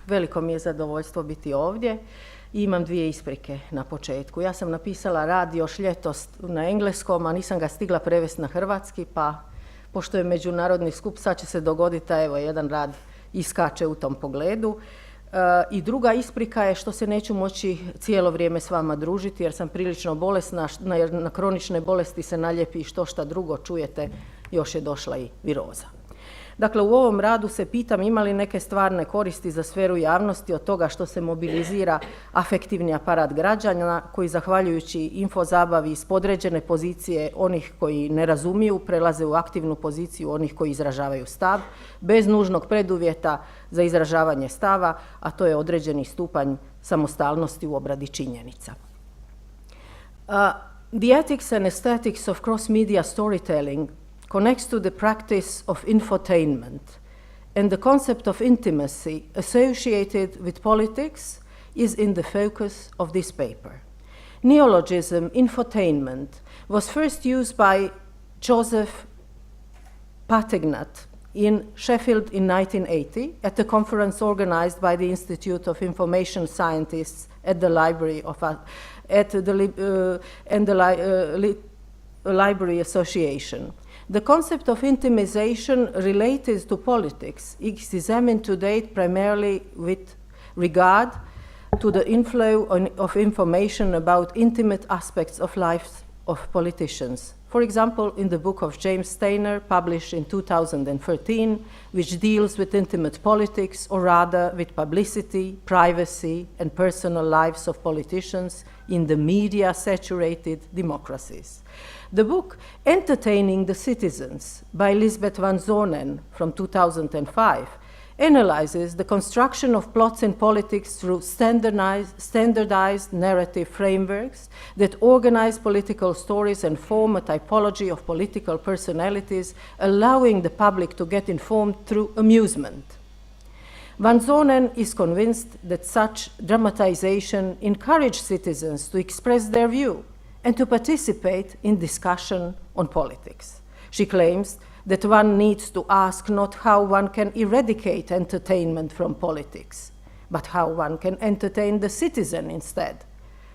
Veliko mi je zadovoljstvo biti ovdje i imam dvije isprike na početku. Ja sam napisala rad još ljetos na engleskom, a nisam ga stigla prevesti na hrvatski, pa pošto je međunarodni skup, sad će se dogoditi da evo jedan rad iskače u tom pogledu. I druga isprika je što se neću moći cijelo vrijeme s vama družiti jer sam prilično bolesna, jer na kronične bolesti se naljepi što šta drugo, čujete, još je došla i viroza. Dakle, u ovom radu se pitam ima li neke stvarne koristi za sferu javnosti od toga što se mobilizira afektivni aparat građana koji zahvaljujući infozabavi iz podređene pozicije onih koji ne razumiju prelaze u aktivnu poziciju onih koji izražavaju stav bez nužnog preduvjeta za izražavanje stava, a to je određeni stupanj samostalnosti u obradi činjenica. The ethics and aesthetics of cross-media storytelling connects to the practice of infotainment, and the concept of intimacy associated with politics is in the focus of this paper. Neologism infotainment was first used by Joseph Pategnat in Sheffield in 1980 at a conference organized by the Institute of Information Scientists at the Library of Library Association. The concept of intimization related to politics is examined to date primarily with regard to the inflow of information about intimate aspects of life of politicians. For example, in the book of James Steiner, published in 2013, which deals with intimate politics, or rather with publicity, privacy, and personal lives of politicians in the media-saturated democracies. The book Entertaining the Citizens by Lisbeth van Zonen from 2005 analyzes the construction of plots in politics through standardized narrative frameworks that organize political stories and form a typology of political personalities, allowing the public to get informed through amusement. Van Zonen is convinced that such dramatization encourages citizens to express their view and to participate in discussion on politics. She claims that one needs to ask not how one can eradicate entertainment from politics, but how one can entertain the citizen instead,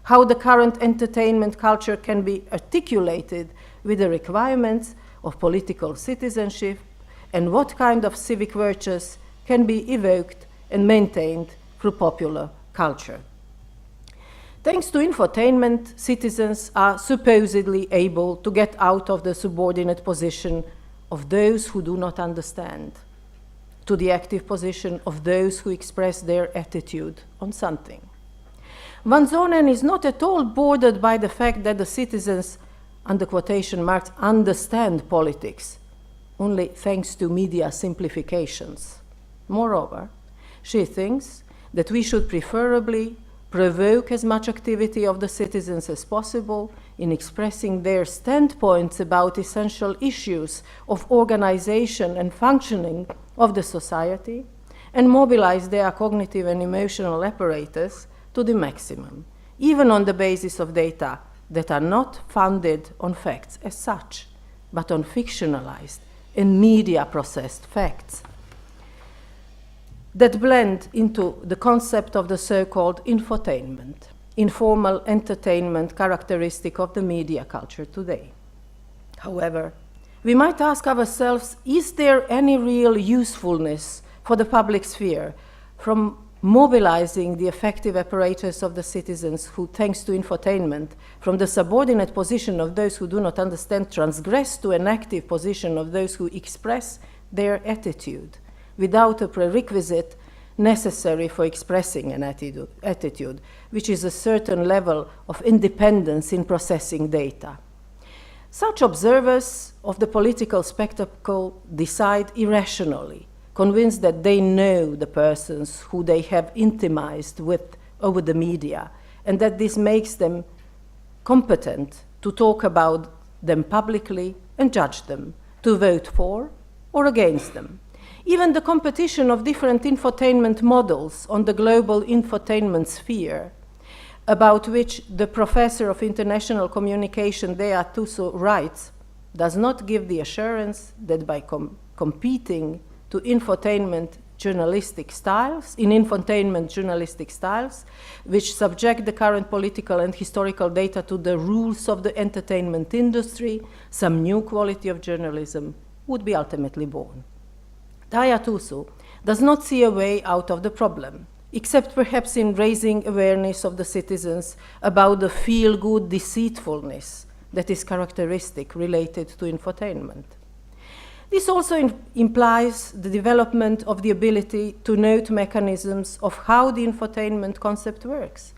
how the current entertainment culture can be articulated with the requirements of political citizenship, and what kind of civic virtues can be evoked and maintained through popular culture. Thanks to infotainment, citizens are supposedly able to get out of the subordinate position of those who do not understand, to the active position of those who express their attitude on something. Van Zonen is not at all bothered by the fact that the citizens, under quotation marks, understand politics, only thanks to media simplifications. Moreover, she thinks that we should preferably provoke as much activity of the citizens as possible in expressing their standpoints about essential issues of organization and functioning of the society, and mobilize their cognitive and emotional apparatus to the maximum, even on the basis of data that are not founded on facts as such, but on fictionalized and media-processed facts that blend into the concept of the so-called infotainment, informal entertainment characteristic of the media culture today. However, we might ask ourselves, is there any real usefulness for the public sphere from mobilizing the effective apparatus of the citizens who, thanks to infotainment, from the subordinate position of those who do not understand, transgress to an active position of those who express their attitude, without a prerequisite necessary for expressing an attitude, which is a certain level of independence in processing data. Such observers of the political spectacle decide irrationally, convinced that they know the persons who they have intimized with over the media, and that this makes them competent to talk about them publicly and judge them, to vote for or against them. Even the competition of different infotainment models on the global infotainment sphere, about which the professor of international communication Dea Tuso writes, does not give the assurance that by competing to infotainment journalistic styles, in infotainment journalistic styles, which subject the current political and historical data to the rules of the entertainment industry, some new quality of journalism would be ultimately born. Taja Tusu does not see a way out of the problem, except perhaps in raising awareness of the citizens about the feel-good deceitfulness that is characteristic related to infotainment. This also implies the development of the ability to note mechanisms of how the infotainment concept works,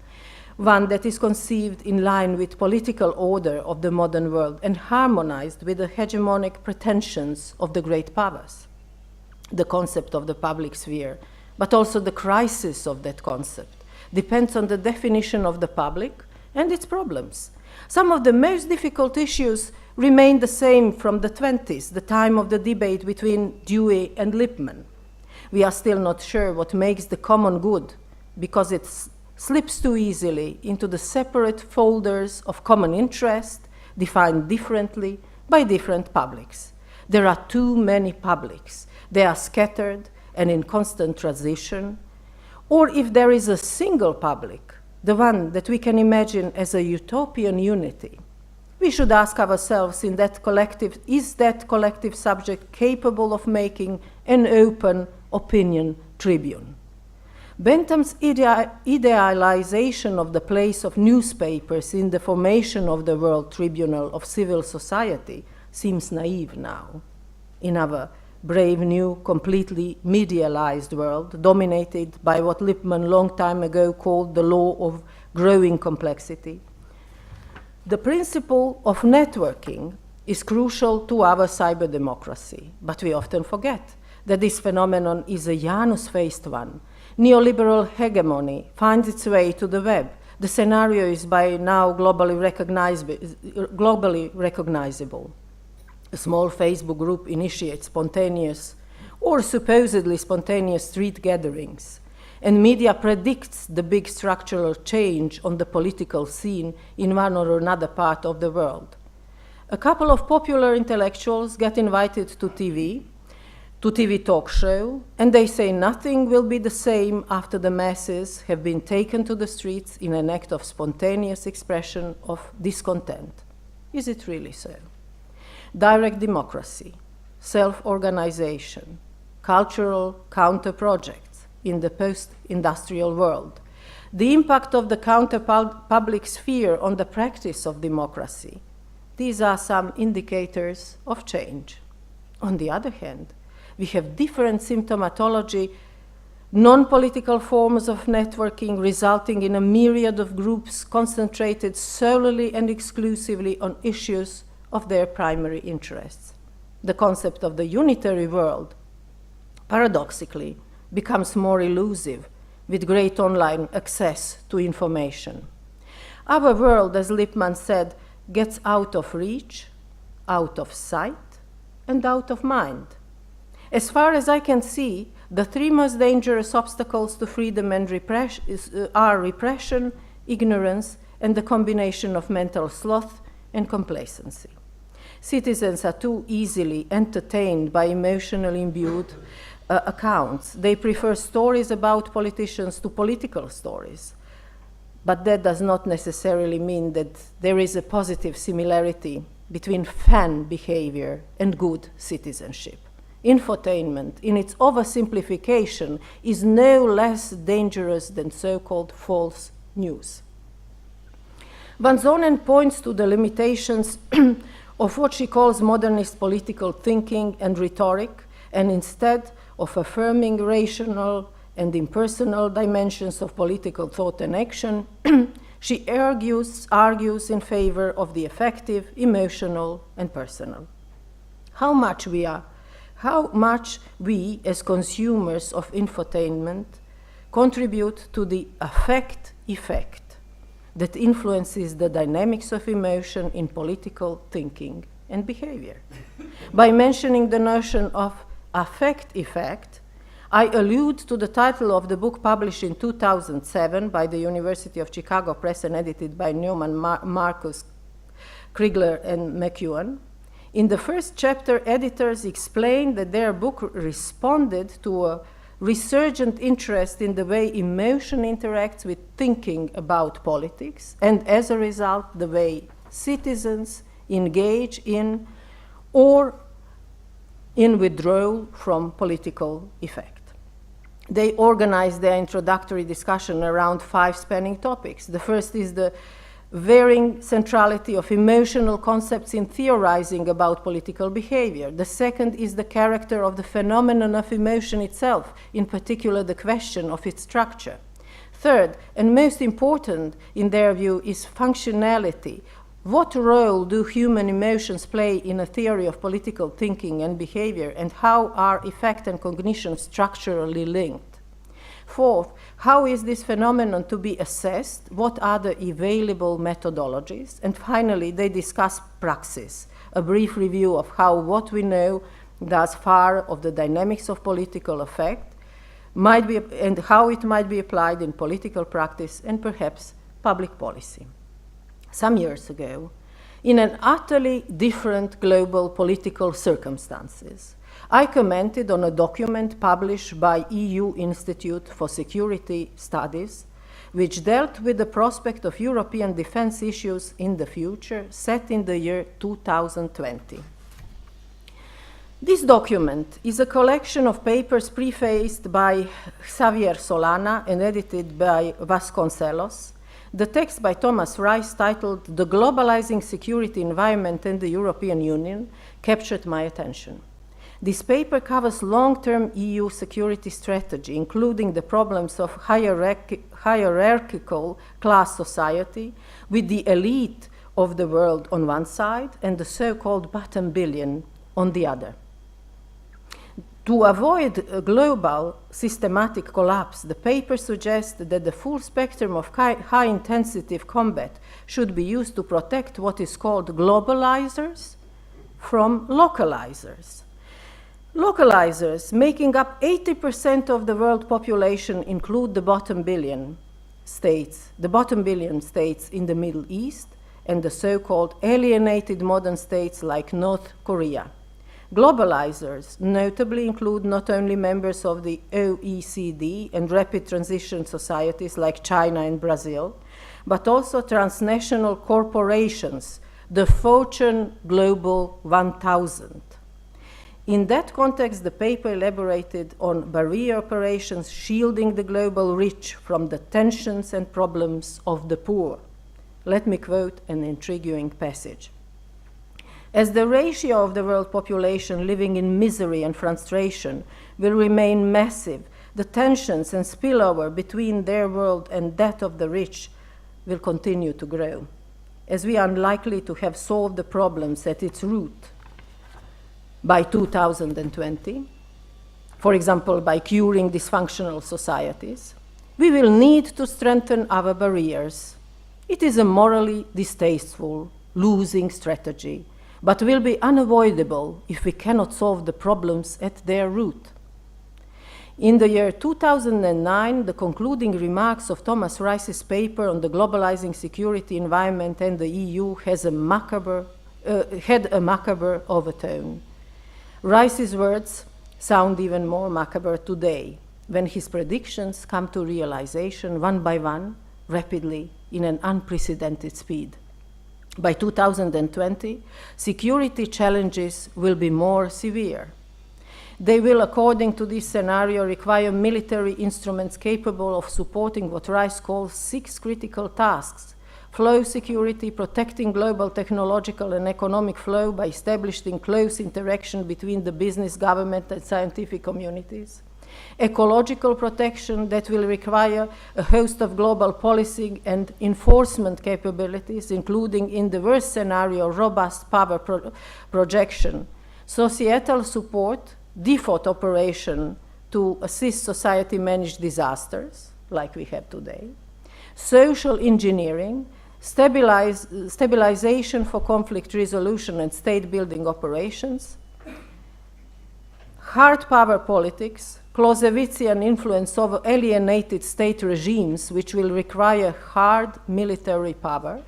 one that is conceived in line with political order of the modern world and harmonized with the hegemonic pretensions of the great powers. The concept of the public sphere, but also the crisis of that concept, depends on the definition of the public and its problems. Some of the most difficult issues remain the same from the 20s, the time of the debate between Dewey and Lippmann. We are still not sure what makes the common good, because it slips too easily into the separate folders of common interest, defined differently by different publics. There are too many publics. They are scattered and in constant transition. Or if there is a single public, the one that we can imagine as a utopian unity, we should ask ourselves is that collective subject capable of making an open opinion tribune? Bentham's idealization of the place of newspapers in the formation of the world tribunal of civil society seems naive now. In our brave new, completely medialized world, dominated by what Lippmann long time ago called the law of growing complexity, the principle of networking is crucial to our cyber democracy, but we often forget that this phenomenon is a Janus-faced one. Neoliberal hegemony finds its way to the web. The scenario is by now globally recognizable. A small Facebook group initiates spontaneous or supposedly spontaneous street gatherings, and media predicts the big structural change on the political scene in one or another part of the world. A couple of popular intellectuals get invited to TV talk show, and they say nothing will be the same after the masses have been taken to the streets in an act of spontaneous expression of discontent. Is it really so? Direct democracy, self-organization, cultural counter-projects in the post-industrial world, the impact of the counter-public sphere on the practice of democracy. These are some indicators of change. On the other hand, we have different symptomatology, non-political forms of networking resulting in a myriad of groups concentrated solely and exclusively on issues of their primary interests. The concept of the unitary world, paradoxically, becomes more elusive with great online access to information. Our world, as Lippmann said, gets out of reach, out of sight, and out of mind. As far as I can see, the three most dangerous obstacles to freedom and are repression, ignorance, and the combination of mental sloth and complacency. Citizens are too easily entertained by emotionally imbued accounts. They prefer stories about politicians to political stories. But that does not necessarily mean that there is a positive similarity between fan behavior and good citizenship. Infotainment, in its oversimplification, is no less dangerous than so-called false news. Van Zonen points to the limitations of what she calls modernist political thinking and rhetoric, and instead of affirming rational and impersonal dimensions of political thought and action, she argues in favor of the affective, emotional, and personal. How much we, as consumers of infotainment, contribute to the affect-effect that influences the dynamics of emotion in political thinking and behavior. By mentioning the notion of affect-effect, I allude to the title of the book published in 2007 by the University of Chicago Press and edited by Newman, Marcus, Krigler, and McEwen. In the first chapter, editors explained that their book responded to a resurgent interest in the way emotion interacts with thinking about politics, and as a result, the way citizens engage in or in withdrawal from political effect. They organized their introductory discussion around 5 spanning topics. The first is the varying centrality of emotional concepts in theorizing about political behavior. The second is the character of the phenomenon of emotion itself, in particular the question of its structure. Third, and most important in their view, is functionality. What role do human emotions play in a theory of political thinking and behavior, and how are effect and cognition structurally linked? Fourth, how is this phenomenon to be assessed? What are the available methodologies? And finally, they discuss praxis, a brief review of how what we know thus far of the dynamics of political effect might be, and how it might be applied in political practice and perhaps public policy. Some years ago, in an utterly different global political circumstances, I commented on a document published by EU Institute for Security Studies, which dealt with the prospect of European defense issues in the future, set in the year 2020. This document is a collection of papers prefaced by Xavier Solana and edited by Vasconcelos. The text by Thomas Rice, titled "The Globalizing Security Environment and the European Union," captured my attention. This paper covers long-term EU security strategy, including the problems of hierarchical class society, with the elite of the world on one side and the so-called bottom billion on the other. To avoid a global systematic collapse, the paper suggests that the full spectrum of high-intensity combat should be used to protect what is called globalizers from localizers. Localizers, making up 80% of the world population, include the bottom billion states in the Middle East and the so-called alienated modern states like North Korea. Globalizers notably include not only members of the OECD and rapid transition societies like China and Brazil, but also transnational corporations, the Fortune Global 1000. In that context, the paper elaborated on barrier operations shielding the global rich from the tensions and problems of the poor. Let me quote an intriguing passage. As the ratio of the world population living in misery and frustration will remain massive, the tensions and spillover between their world and that of the rich will continue to grow, as we are unlikely to have solved the problems at its root by 2020, for example, by curing dysfunctional societies. We will need to strengthen our barriers. It is a morally distasteful, losing strategy, but will be unavoidable if we cannot solve the problems at their root. In the year 2009, the concluding remarks of Thomas Rice's paper on the globalizing security environment and the EU had a macabre overtone. Rice's words sound even more macabre today, when his predictions come to realization one by one, rapidly, in an unprecedented speed. By 2020, security challenges will be more severe. They will, according to this scenario, require military instruments capable of supporting what Rice calls 6 critical tasks: flow security, protecting global technological and economic flow by establishing close interaction between the business, government, and scientific communities; ecological protection that will require a host of global policy and enforcement capabilities, including, in the worst scenario, robust power projection; societal support, default operation to assist society manage disasters, like we have today; social engineering, stabilization for conflict resolution and state-building operations; hard power politics, Clausewitzian influence over alienated state regimes, which will require hard military power,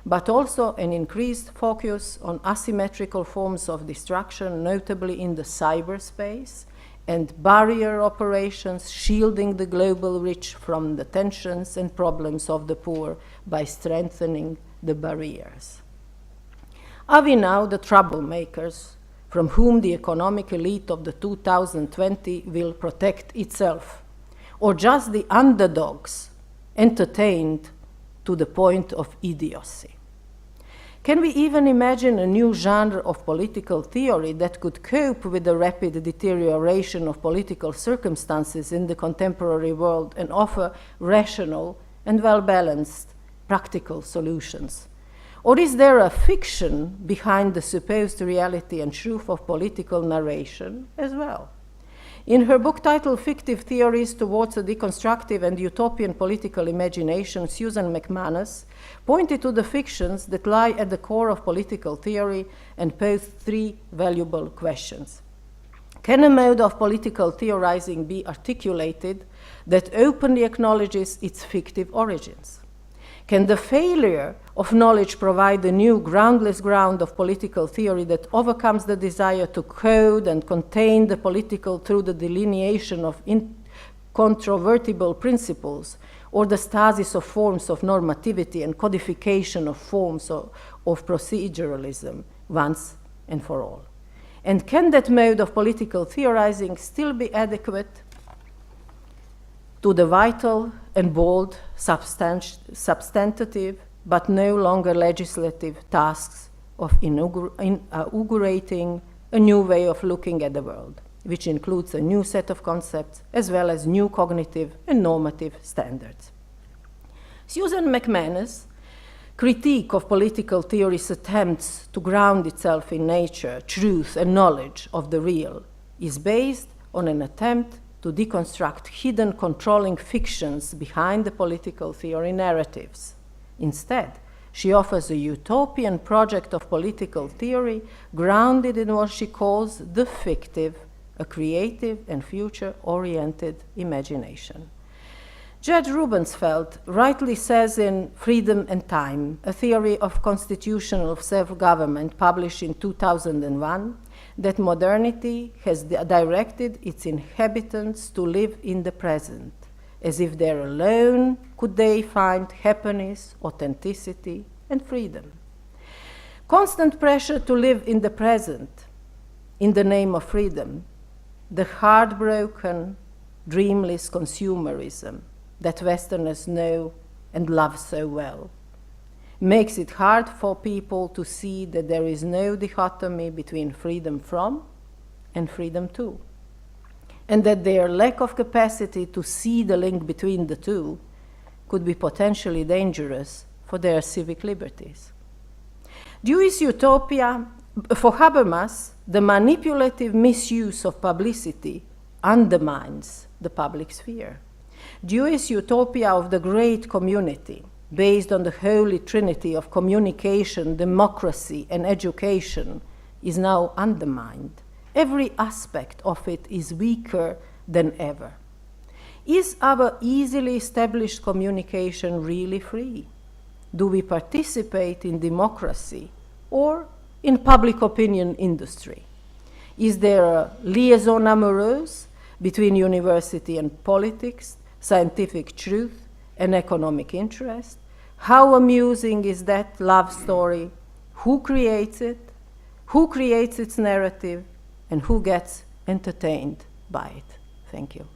but also an increased focus on asymmetrical forms of destruction, notably in the cyberspace, and barrier operations, shielding the global rich from the tensions and problems of the poor by strengthening the barriers. Are we now the troublemakers from whom the economic elite of the 2020 will protect itself, or just the underdogs entertained to the point of idiocy? Can we even imagine a new genre of political theory that could cope with the rapid deterioration of political circumstances in the contemporary world and offer rational and well-balanced practical solutions? Or is there a fiction behind the supposed reality and truth of political narration as well? In her book titled Fictive Theories Towards a Deconstructive and Utopian Political Imagination, Susan McManus pointed to the fictions that lie at the core of political theory and posed three valuable questions. Can a mode of political theorizing be articulated that openly acknowledges its fictive origins? Can the failure of knowledge provide a new groundless ground of political theory that overcomes the desire to code and contain the political through the delineation of incontrovertible principles, or the stasis of forms of normativity and codification of forms of proceduralism once and for all? And can that mode of political theorizing still be adequate to the vital and bold substantive but no longer legislative tasks of inaugurating a new way of looking at the world, which includes a new set of concepts as well as new cognitive and normative standards? Susan McManus' critique of political theory's attempts to ground itself in nature, truth, and knowledge of the real is based on an attempt to deconstruct hidden controlling fictions behind the political theory narratives. Instead, she offers a utopian project of political theory grounded in what she calls the fictive, a creative and future-oriented imagination. Judge Rubensfeld rightly says in Freedom and Time, a theory of constitutional self-government published in 2001, that modernity has directed its inhabitants to live in the present, as if there alone could they find happiness, authenticity, and freedom. Constant pressure to live in the present in the name of freedom, the heartbroken, dreamless consumerism that Westerners know and love so well, makes it hard for people to see that there is no dichotomy between freedom from and freedom to, and that their lack of capacity to see the link between the two could be potentially dangerous for their civic liberties. Jewish utopia, for Habermas, the manipulative misuse of publicity undermines the public sphere. Jewish utopia of the great community, based on the holy trinity of communication, democracy, and education, is now undermined. Every aspect of it is weaker than ever. Is our easily established communication really free? Do we participate in democracy or in public opinion industry? Is there a liaison amoureuse between university and politics, scientific truth, and economic interest? How amusing is that love story? Who creates it? Who creates its narrative? And who gets entertained by it? Thank you.